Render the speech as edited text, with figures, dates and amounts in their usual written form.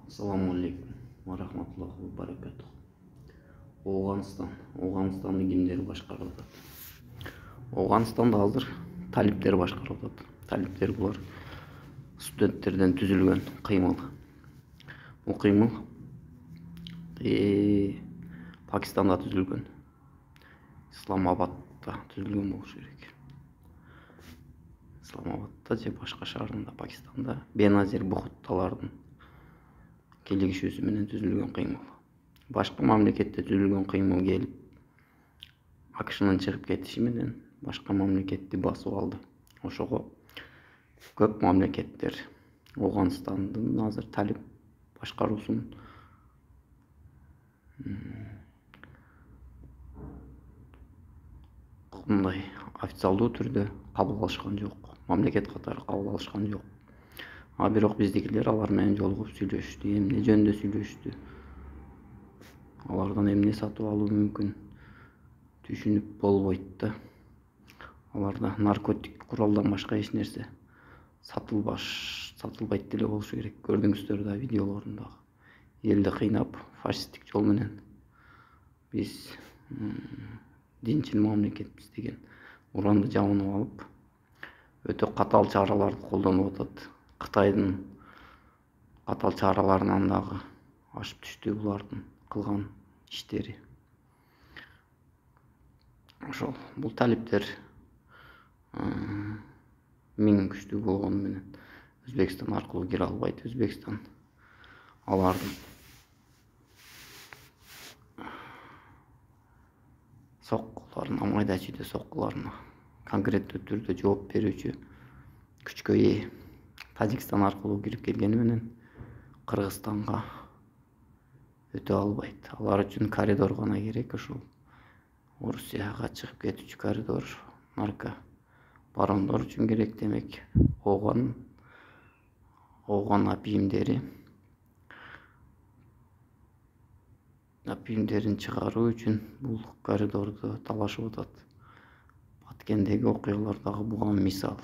Assalamu alaikum wa rahmatullahi wa barakatuh. Ауғанстанды кимдер башкарып атат? Ауғанстанда азыр талиптер башкарып атат. Талиптер булар студенттерден түзүлгөн кыймыл. Бул кыймыл Пакистанда түзүлгөн, Исламабадда түзүлгөн болушу керек. Исламабадда же башка шаарында Пакистанда Беназир Бухталардын келишүүсү менен түзүлгөн кыймыл. Башка мамлекетте түзүлгөн кыймыл келип, АКШнын чыгып кетиши менен башка мамлекетти басып алды. Ошого көп мамлекеттер Ауғанстандын азыр талип башкаруусун мындай официалдуу түрдө кабыл алышкан жок. Мамлекет катары кабыл алышкан жок. Бирок биздикилер алар менен жолугуп сүйлөшүштү. Эмне жөнүндө сүйлөшүштү? Алардан эмне сатып алуу мүмкүн? Түшүнүп болбойт да. Аларда наркотик куралдан башка эч нерсе сатылбайт деле болушу керек. Көрдүңүздөр да видеолорунда. Элди кыйнап, фашисттик жол менен биз динчил мамлекетпиз деген уранды жабынып алып, өтө катаал чараларды колдонуп атат. Кытайдын катаал чараларынан дагы ашып түштү булардын кылган иштери. Ошол бул талиптер миң күчтүү болгону менен Өзбекстан аркылуу кире албайт. Өзбекстан алардын соккуларына, майда чүйдө соккуларына конкреттүү түрдө жооп берүүчү күчкө ээ. Тажикстан аркылуу кирип келгени менен Кыргызстанга өтө албайт. Алар үчүн коридор гана керек. Ошол Орусияга чыгып кетүүчү коридор, нарко барондор үчүн керек. Демек, Ауған апийимдерин чыгаруу үчүн бул коридорду талашып атат. Баткендеги окуялар дагы буга мисал.